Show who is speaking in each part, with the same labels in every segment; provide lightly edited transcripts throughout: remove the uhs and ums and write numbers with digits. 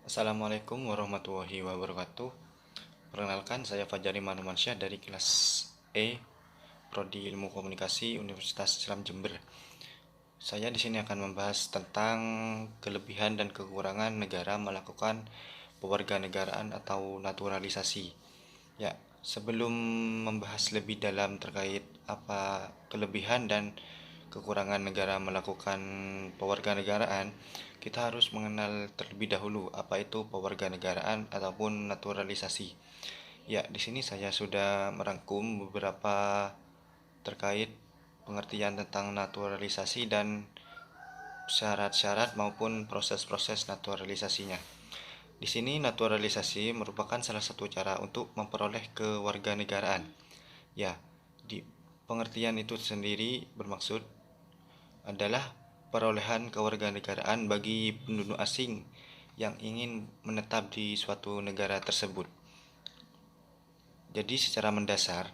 Speaker 1: Assalamualaikum warahmatullahi wabarakatuh. Perkenalkan, saya Fajari Manumansyah dari kelas E, Prodi Ilmu Komunikasi Universitas Islam Jember. Saya di sini akan membahas tentang kelebihan dan kekurangan negara melakukan pewarganegaraan atau naturalisasi. Ya, sebelum membahas lebih dalam terkait apa kelebihan dan kekurangan negara melakukan pewarganegaraan, kita harus mengenal terlebih dahulu apa itu pewarganegaraan ataupun naturalisasi. Ya, di sini saya sudah merangkum beberapa terkait pengertian tentang naturalisasi dan syarat-syarat maupun proses-proses naturalisasinya. Di sini naturalisasi merupakan salah satu cara untuk memperoleh kewarganegaraan. Ya, di pengertian itu sendiri bermaksud adalah perolehan kewarganegaraan bagi penduduk asing yang ingin menetap di suatu negara tersebut. Jadi secara mendasar,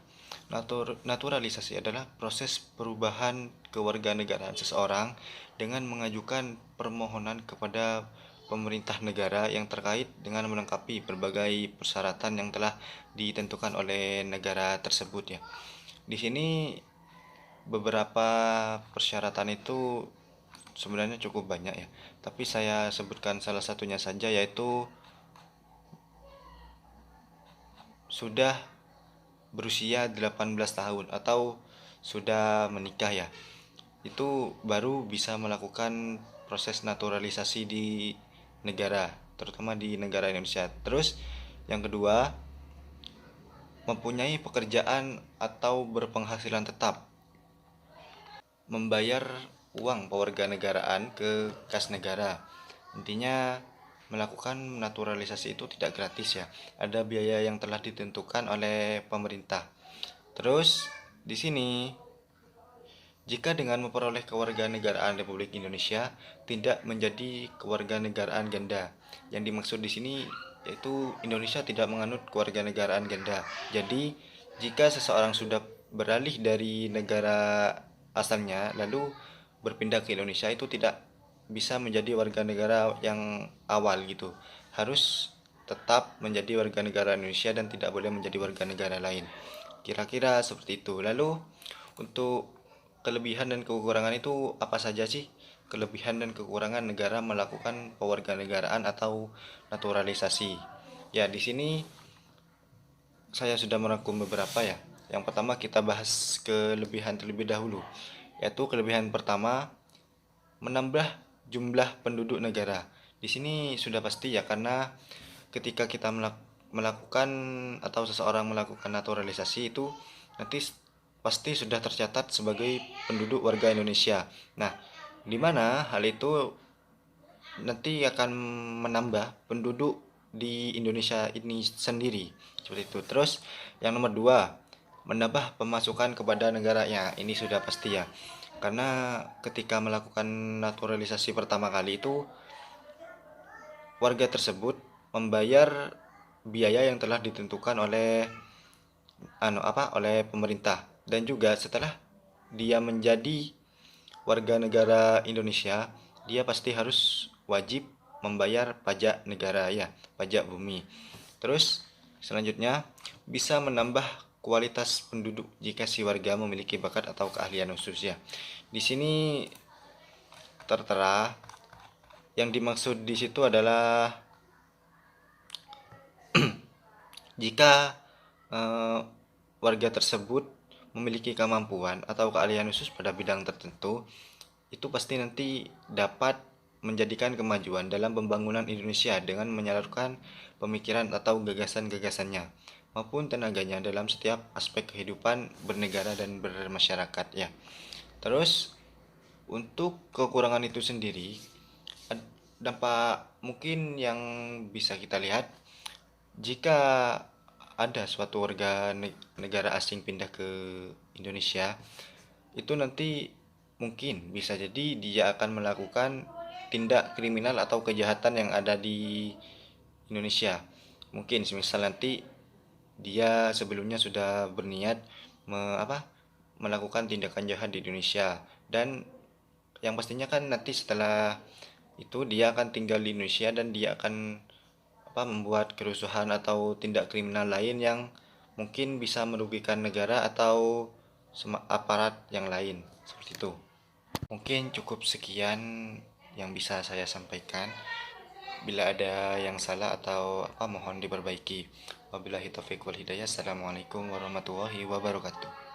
Speaker 1: naturalisasi adalah proses perubahan kewarganegaraan seseorang dengan mengajukan permohonan kepada pemerintah negara yang terkait dengan melengkapi berbagai persyaratan yang telah ditentukan oleh negara tersebut ya. Di sini beberapa persyaratan itu sebenarnya cukup banyak ya. Tapi saya sebutkan salah satunya saja, yaitu sudah berusia 18 tahun atau sudah menikah ya. Itu baru bisa melakukan proses naturalisasi di negara, terutama di negara Indonesia. Terus yang kedua, mempunyai pekerjaan atau berpenghasilan tetap, membayar uang pewarganegaraan ke kas negara. Intinya melakukan naturalisasi itu tidak gratis ya. Ada biaya yang telah ditentukan oleh pemerintah. Terus di sini, jika dengan memperoleh kewarganegaraan Republik Indonesia tidak menjadi kewarganegaraan ganda. Yang dimaksud di sini yaitu Indonesia tidak menganut kewarganegaraan ganda. Jadi, jika seseorang sudah beralih dari negara asalnya lalu berpindah ke Indonesia, itu tidak bisa menjadi warga negara yang awal gitu. Harus tetap menjadi warga negara Indonesia dan tidak boleh menjadi warga negara lain. Kira-kira seperti itu. Lalu untuk kelebihan dan kekurangan itu apa saja sih? Kelebihan dan kekurangan negara melakukan pewarganegaraan atau naturalisasi. Ya, di sini saya sudah merangkum beberapa ya. Yang pertama kita bahas kelebihan terlebih dahulu. Yaitu kelebihan pertama, menambah jumlah penduduk negara. Di sini sudah pasti ya, karena ketika kita melakukan atau seseorang melakukan naturalisasi itu nanti pasti sudah tercatat sebagai penduduk warga Indonesia. Nah, di mana hal itu nanti akan menambah penduduk di Indonesia ini sendiri. Seperti itu. Terus yang nomor dua, menambah pemasukan kepada negaranya. Ini sudah pasti ya. Karena ketika melakukan naturalisasi pertama kali itu warga tersebut membayar biaya yang telah ditentukan oleh oleh pemerintah, dan juga setelah dia menjadi warga negara Indonesia, dia pasti harus wajib membayar pajak negara ya, pajak bumi. Terus selanjutnya bisa menambah kualitas penduduk jika si warga memiliki bakat atau keahlian khusus ya. Di sini tertera yang dimaksud di situ adalah jika warga tersebut memiliki kemampuan atau keahlian khusus pada bidang tertentu, itu pasti nanti dapat menjadikan kemajuan dalam pembangunan Indonesia dengan menyalurkan pemikiran atau gagasan-gagasannya maupun tenaganya dalam setiap aspek kehidupan bernegara dan bermasyarakat ya. Terus untuk kekurangan itu sendiri, dampak mungkin yang bisa kita lihat jika ada suatu warga negara asing pindah ke Indonesia, itu nanti mungkin bisa jadi dia akan melakukan tindak kriminal atau kejahatan yang ada di Indonesia. Mungkin semisal nanti dia sebelumnya sudah berniat melakukan tindakan jahat di Indonesia, dan yang pastinya kan nanti setelah itu dia akan tinggal di Indonesia dan dia akan membuat kerusuhan atau tindak kriminal lain yang mungkin bisa merugikan negara atau aparat yang lain seperti itu. Mungkin cukup sekian yang bisa saya sampaikan. Bila ada yang salah atau mohon diperbaiki. Wabillahi taufiq wal hidayah. Assalamualaikum warahmatullahi wabarakatuh.